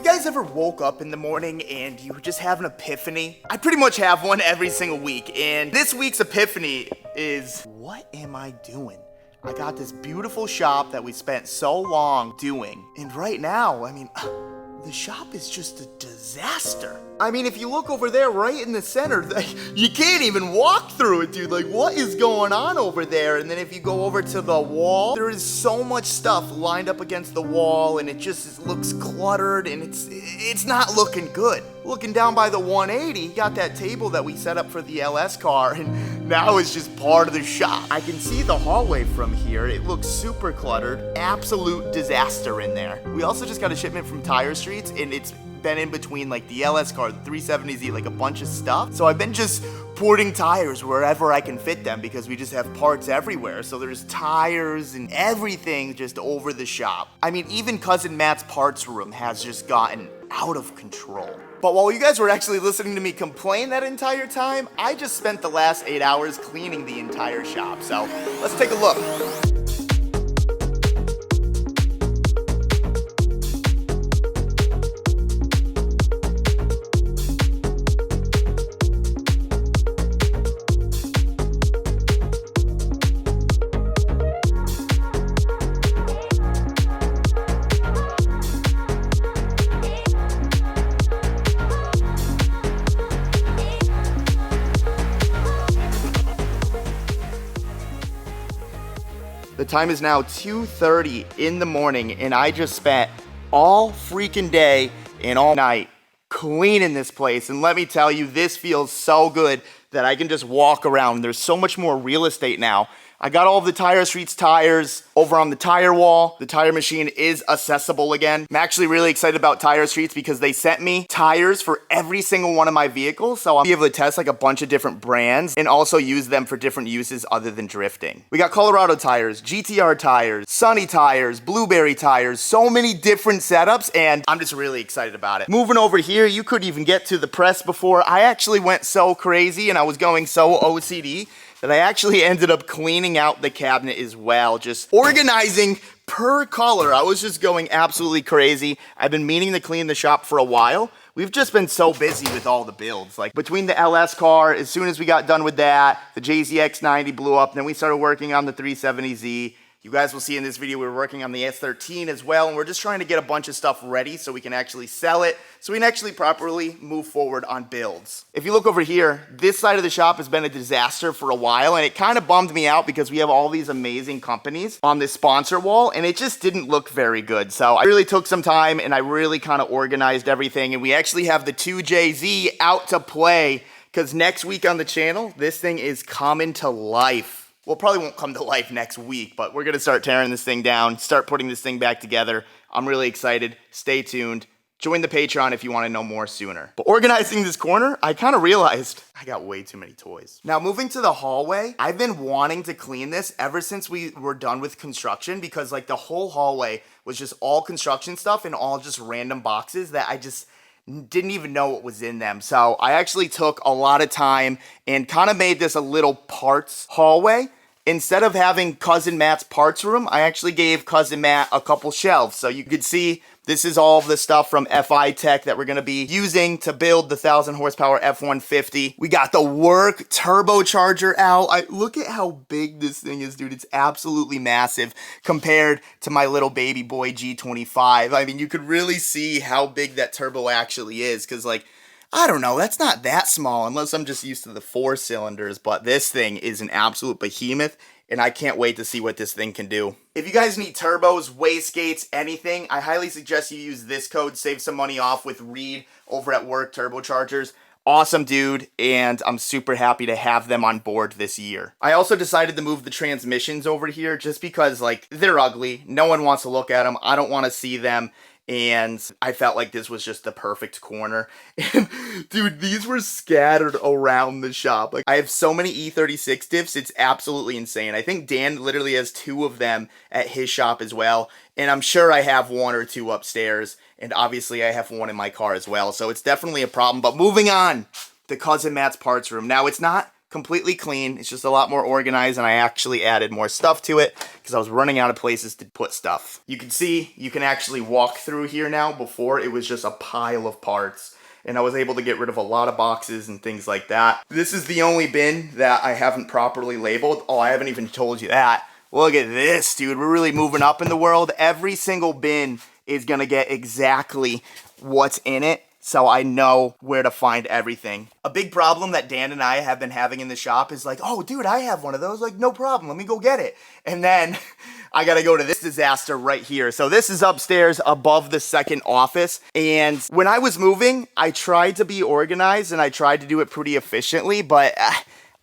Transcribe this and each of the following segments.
You guys ever woke up in the morning and you just have an epiphany? I pretty much have one every single week, and this week's epiphany is, what am I doing? I got this beautiful shop that we spent so long doing, and right now, the shop is just a disaster. I mean, if you look over there right in the center, you can't even walk through it, dude. Like, what is going on over there? And then if you go over to the wall, there is so much stuff lined up against the wall, and it just looks cluttered, and it's not looking good. Looking down by the 180, got that table that we set up for the LS car, and now it's just part of the shop. I can see the hallway from here. It looks super cluttered. Absolute disaster in there. We also just got a shipment from Tire Streets, and it's been in between like the LS car, the 370Z, like a bunch of stuff. So I've been just putting tires wherever I can fit them because we just have parts everywhere. So there's tires and everything just over the shop. I mean, even Cousin Matt's parts room has just gotten out of control. But while you guys were actually listening to me complain that entire time, I just spent the last 8 hours cleaning the entire shop. So let's take a look. The time is now 2:30 in the morning, and I just spent all freaking day and all night cleaning this place. And let me tell you, this feels so good that I can just walk around. There's so much more real estate now. I got all of the Tire Streets tires over on the tire wall. The tire machine is accessible again. I'm actually really excited about Tire Streets because they sent me tires for every single one of my vehicles. So I'll be able to test like a bunch of different brands and also use them for different uses other than drifting. We got Colorado tires, GTR tires, Sunny tires, Blueberry tires, so many different setups, and I'm just really excited about it. Moving over here, you couldn't even get to the press before. I actually went so crazy and I was going so OCD that I actually ended up cleaning out the cabinet as well, just organizing per color. I was just going absolutely crazy. I've been meaning to clean the shop for a while. We've just been so busy with all the builds. Like between the LS car, as soon as we got done with that, the JZX90 blew up, then we started working on the 370Z. You guys will see in this video we're working on the S13 as well, and we're just trying to get a bunch of stuff ready so we can actually sell it, so we can actually properly move forward on builds. If you look over here, this side of the shop has been a disaster for a while, and it kind of bummed me out because we have all these amazing companies on this sponsor wall, and it just didn't look very good. So I really took some time, and I really kind of organized everything, and we actually have the 2JZ out to play, because next week on the channel, this thing is coming to life. Well, probably won't come to life next week, but we're going to start tearing this thing down, start putting this thing back together. I'm really excited. Stay tuned. Join the Patreon if you want to know more sooner. But organizing this corner, I kind of realized I got way too many toys. Now, moving to the hallway, I've been wanting to clean this ever since we were done with construction because like the whole hallway was just all construction stuff and all just random boxes that I just didn't even know what was in them. So I actually took a lot of time and kind of made this a little parts hallway. Instead of having Cousin Matt's parts room, I actually gave Cousin Matt a couple shelves. So you could see this is all of the stuff from FI Tech that we're going to be using to build the 1,000 horsepower F-150. We got the work turbocharger out. Look at how big this thing is, dude. It's absolutely massive compared to my little baby boy G25. I mean, you could really see how big that turbo actually is because, like, I don't know, that's not that small unless I'm just used to the 4 cylinders, but this thing is an absolute behemoth, and I can't wait to see what this thing can do. If you guys need turbos, wastegates, anything, I highly suggest you use this code, save some money off with Reed over at Work Turbochargers. Awesome dude, and I'm super happy to have them on board this year. I also decided to move the transmissions over here just because, like, they're ugly. No one wants to look at them. I don't want to see them. And I felt like this was just the perfect corner. And dude, these were scattered around the shop. Like, I have so many E36 diffs, it's absolutely insane. I think Dan literally has 2 of them at his shop as well. And I'm sure I have 1 or 2 upstairs. And obviously I have 1 in my car as well. So it's definitely a problem. But moving on to Cousin Matt's parts room. Now, it's not completely clean. It's just a lot more organized, and I actually added more stuff to it because I was running out of places to put stuff. You can see, you can actually walk through here now. Before, it was just a pile of parts, and I was able to get rid of a lot of boxes and things like that. This is the only bin that I haven't properly labeled. Oh, I haven't even told you that. Look at this, dude. We're really moving up in the world. Every single bin is gonna get exactly what's in it, so I know where to find everything. A big problem that Dan and I have been having in the shop is like, oh, dude, I have one of those. Like, no problem. Let me go get it. And then I gotta go to this disaster right here. So this is upstairs above the second office. And when I was moving, I tried to be organized and I tried to do it pretty efficiently, but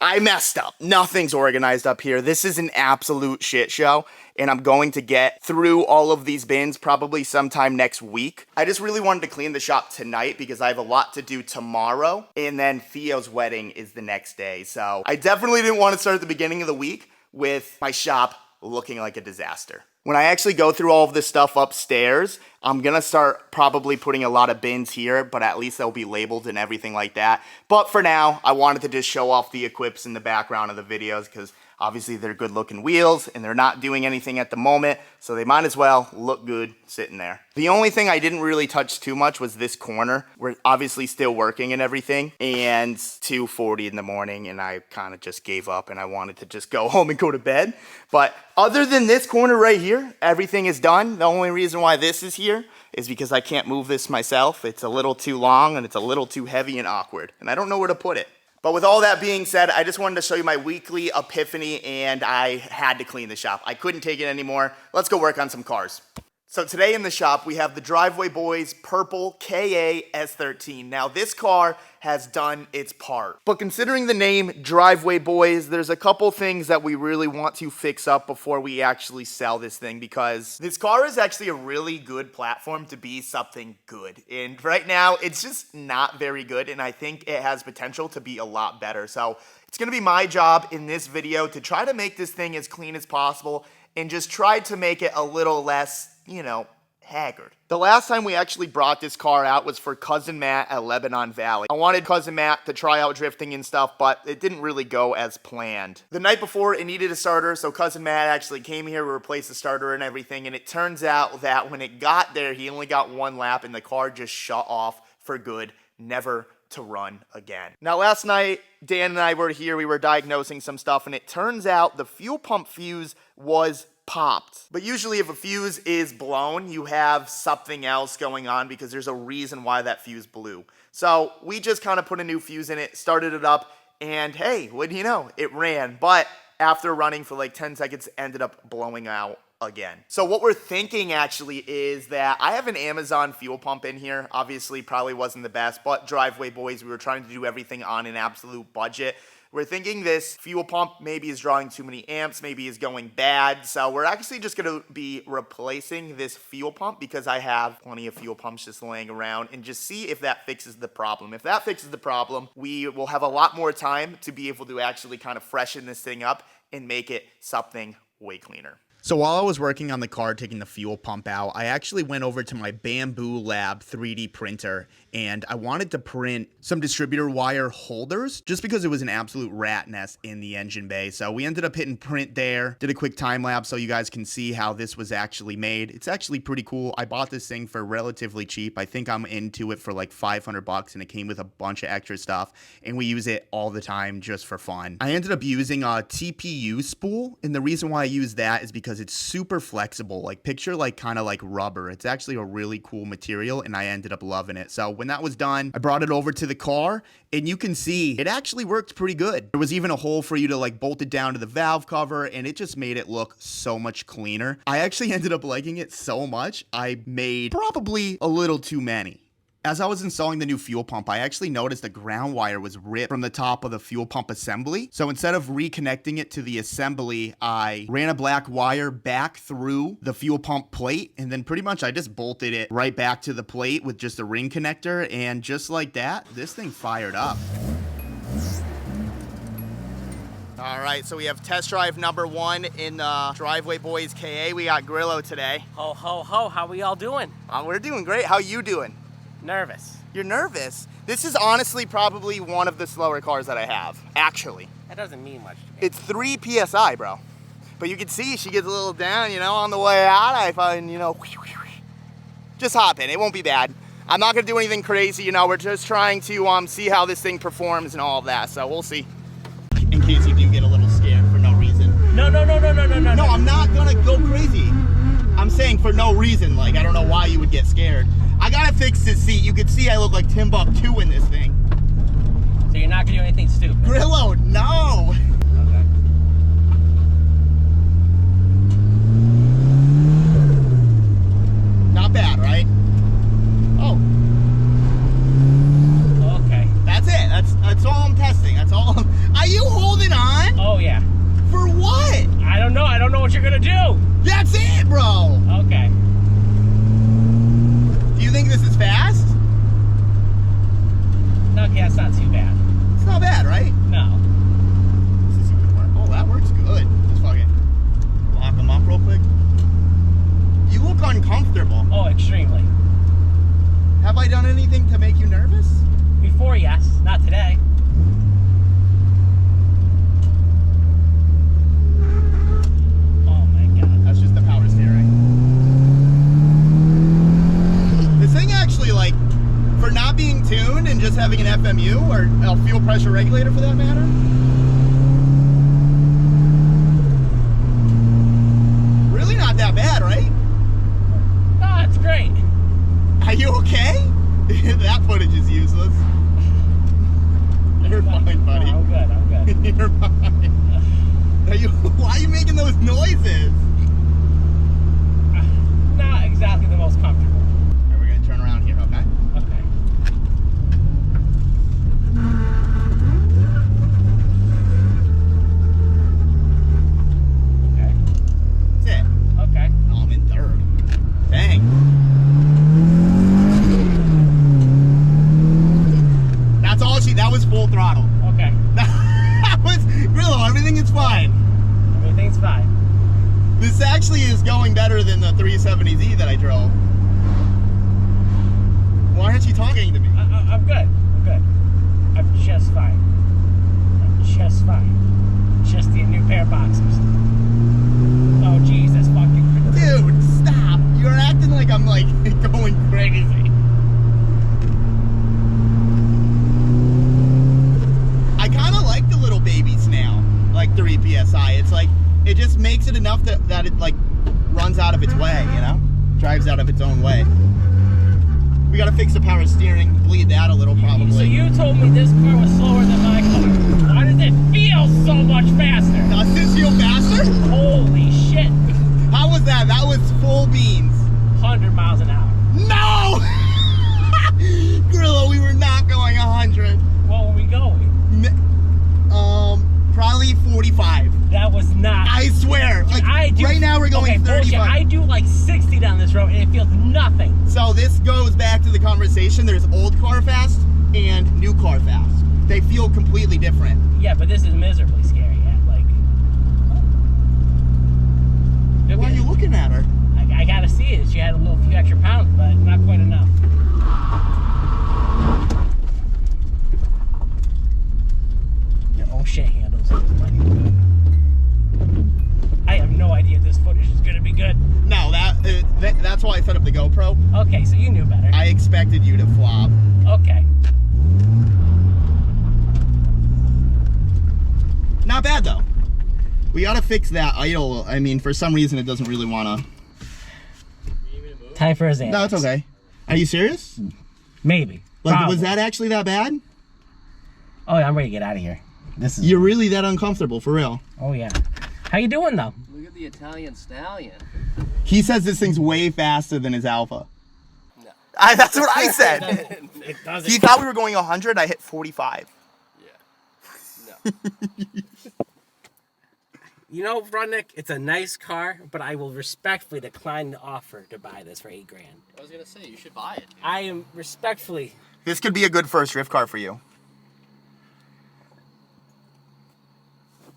I messed up. Nothing's organized up here. This is an absolute shit show, and I'm going to get through all of these bins probably sometime next week. I just really wanted to clean the shop tonight because I have a lot to do tomorrow, and then Theo's wedding is the next day. So I definitely didn't want to start at the beginning of the week with my shop looking like a disaster. When I actually go through all of this stuff upstairs, I'm gonna start probably putting a lot of bins here, but at least they'll be labeled and everything like that. But for now, I wanted to just show off the equips in the background of the videos because obviously they're good looking wheels and they're not doing anything at the moment, so they might as well look good sitting there. The only thing I didn't really touch too much was this corner. We're obviously still working and everything, and 2:40 in the morning, and I kind of just gave up and I wanted to just go home and go to bed. But other than this corner right here, everything is done. The only reason why this is here is because I can't move this myself. It's a little too long and it's a little too heavy and awkward, and I don't know where to put it. But with all that being said, I just wanted to show you my weekly epiphany, and I had to clean the shop. I couldn't take it anymore. Let's go work on some cars. So today in the shop, we have the Driveway Boys purple KA S13. Now this car has done its part. But considering the name Driveway Boys, there's a couple things that we really want to fix up before we actually sell this thing, because this car is actually a really good platform to be something good. And right now, it's just not very good, and I think it has potential to be a lot better. So it's gonna be my job in this video to try to make this thing as clean as possible and just try to make it a little less, you know, haggard. The last time we actually brought this car out was for Cousin Matt at Lebanon Valley. I wanted Cousin Matt to try out drifting and stuff, but it didn't really go as planned. The night before, it needed a starter, so Cousin Matt actually came here to replace the starter and everything, and it turns out that when it got there, he only got one lap and the car just shut off for good, never to run again. Now last night, Dan and I were here, we were diagnosing some stuff, and it turns out the fuel pump fuse was popped. But usually if a fuse is blown, you have something else going on because there's a reason why that fuse blew. So we just kind of put a new fuse in it, started it up, and hey, what do you know? It ran. But after running for like 10 seconds, it ended up blowing out again. So what we're thinking actually is that I have an Amazon fuel pump in here. Obviously probably wasn't the best, but Driveway Boys, we were trying to do everything on an absolute budget. We're thinking this fuel pump maybe is drawing too many amps, maybe is going bad. So we're actually just gonna be replacing this fuel pump because I have plenty of fuel pumps just laying around, and just see if that fixes the problem. If that fixes the problem, we will have a lot more time to be able to actually kind of freshen this thing up and make it something way cleaner. So while I was working on the car, taking the fuel pump out, I actually went over to my Bamboo Lab 3D printer, and I wanted to print some distributor wire holders just because it was an absolute rat nest in the engine bay. So we ended up hitting print there, did a quick time lapse so you guys can see how this was actually made. It's actually pretty cool. I bought this thing for relatively cheap. I think I'm into it for like 500 bucks, and it came with a bunch of extra stuff, and we use it all the time just for fun. I ended up using a TPU spool, and the reason why I use that is because it's super flexible. Like picture like kind of like rubber. It's actually a really cool material, and I ended up loving it. So when that was done, I brought it over to the car, and you can see it actually worked pretty good. There was even a hole for you to like bolt it down to the valve cover, and it just made it look so much cleaner. I actually ended up liking it so much, I made probably a little too many. As I was installing the new fuel pump, I actually noticed the ground wire was ripped from the top of the fuel pump assembly. So instead of reconnecting it to the assembly, I ran a black wire back through the fuel pump plate, and then pretty much I just bolted it right back to the plate with just a ring connector, and just like that, this thing fired up. All right, so we have test drive number 1 in the Driveway Boys KA. We got Grillo today. Ho, ho, ho, how we all doing? We're doing great. How you doing? Nervous. You're nervous? This is honestly probably one of the slower cars that I have, actually. That doesn't mean much to me. It's 3 PSI, bro. But you can see she gets a little down, you know, on the way out. I find, you know, just hop in. It won't be bad. I'm not going to do anything crazy, you know. We're just trying to see how this thing performs and all of that. So we'll see. In case you do get a little scared for no reason. No. No, I'm not going to go crazy. I'm saying for no reason. Like, I don't know why you would get scared. I got to fix this seat. You can see I look like Timbuktu in this thing. So you're not going to do anything stupid? Grillo, no. Okay. Not bad, right? Oh. Okay. That's it. That's all I'm testing. That's all. Are you holding on? Oh, yeah. For what? I don't know. I don't know what you're going to do. That's it, bro. Okay. Do you think this is fast? Okay, that's not too bad. It's not bad, right? No. This is gonna work. Oh, that works good. Just fucking lock them up real quick. You look uncomfortable. Oh, extremely. Have I done anything to make you nervous? Before, yes. Not today. Oh, my God. That's just the power steering. This thing actually, like, for not being tuned and just having an FMU or a fuel pressure regulator for that matter. Really not that bad, right? Oh, it's great. Are you okay? That footage is useless. You're fine, buddy. No, I'm good. You're fine. Why are you making those noises? Not exactly the most comfortable. Alright, we're gonna turn around here, okay? Okay. Okay. That's it. Okay. Oh, I'm in third. Dang. That's all that was full throttle. Okay. That was, Grillo, everything is fine. Everything's fine. This actually is going better than the 370Z that I drove. Why aren't you talking to me? I'm good. I'm good. I'm just fine. I'm just fine. Just need a new pair of boxers. Oh, jeez, that's fucking crazy. Dude, stop. You're acting like I'm, like, going crazy. I kind of like the little babies now, like 3 PSI. It's like, it just makes it enough that it, like, runs out of its way, you know? Drives out of its own way. We gotta fix the power steering, bleed that a little probably. So you told me this car was slower than my car. Why does it feel so much faster? Does this feel faster? Holy shit. How was that? That was full beans. 100 miles an hour. No! Grillo, we were not going 100. What were we going? Probably 45. That was not. I swear. Like, I right now we're going 35. Bullshit. I do like 60 down this road and it feels nothing. So this goes back to the conversation. There's old car fast and new car fast. They feel completely different. Yeah, but this is miserably scary. Like, Why are you looking at her? I gotta see it. She had a few extra pounds, but not quite enough. Oh shit, handles. I have no idea this footage is gonna be good. No, that's why I set up the GoPro. Okay, so you knew better. I expected you to flop. Okay. Not bad though. We gotta fix that idle. I mean, for some reason it doesn't really wanna. Time for a Xanax. No, it's okay. Are you serious? Maybe. Like, Probably. was that actually that bad? Oh, I'm ready to get out of here. This is. You're really that uncomfortable, for real. Oh yeah. How you doing though? Look at the Italian stallion. He says this thing's way faster than his Alpha. No. That's what I said. It doesn't. He thought we were going 100. I hit 45. Yeah. No. You know, Rudnick, it's a nice car, but I will respectfully decline the offer to buy this for $8 grand. I was gonna say you should buy it. Dude. I am respectfully. This could be a good first drift car for you.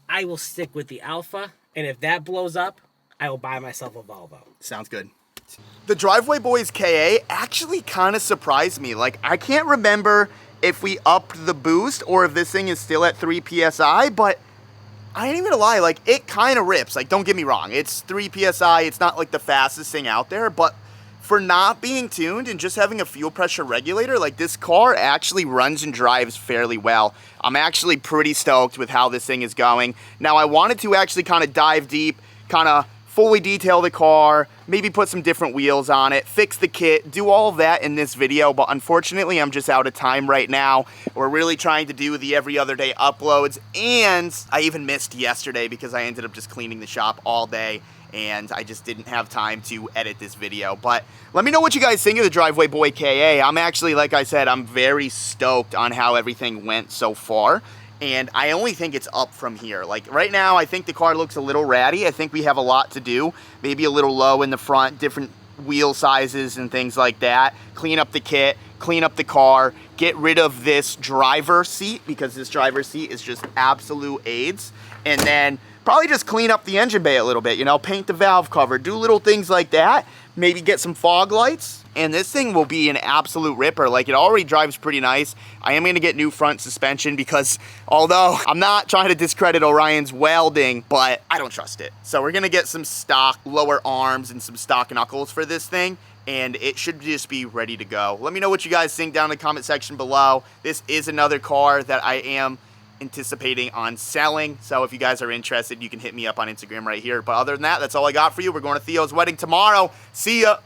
I will stick with the Alpha, and if that blows up, I will buy myself a Volvo. Sounds good. The Driveway Boys KA actually kind of surprised me. Like, I can't remember if we upped the boost or if this thing is still at 3 PSI, but I ain't even gonna lie, like, it kind of rips. Like, don't get me wrong, it's 3 PSI, it's not like the fastest thing out there, but for not being tuned and just having a fuel pressure regulator, like, this car actually runs and drives fairly well. I'm actually pretty stoked with how this thing is going. Now, I wanted to actually kind of dive deep, kind of fully detail the car, maybe put some different wheels on it, fix the kit, do all of that in this video, but unfortunately I'm just out of time right now. We're really trying to do the every other day uploads, and I even missed yesterday because I ended up just cleaning the shop all day and I just didn't have time to edit this video. But let me know what you guys think of the Driveway Boy KA. I'm actually, like I said, I'm very stoked on how everything went so far. And I only think it's up from here. Like, right now, I think the car looks a little ratty. I think we have a lot to do. Maybe a little low in the front, different wheel sizes and things like that. Clean up the kit, clean up the car, get rid of this driver seat, because this driver seat is just absolute AIDS. And then probably just clean up the engine bay a little bit, you know, paint the valve cover, do little things like that. Maybe get some fog lights, and this thing will be an absolute ripper. Like, it already drives pretty nice. I am gonna get new front suspension because although I'm not trying to discredit Orion's welding, but I don't trust it. So we're gonna get some stock lower arms and some stock knuckles for this thing, and it should just be ready to go. Let me know what you guys think down in the comment section below. This is another car that I am anticipating on selling, so if you guys are interested, you can hit me up on Instagram right here. But other than that, that's all I got for you. We're going to Theo's wedding tomorrow. See ya.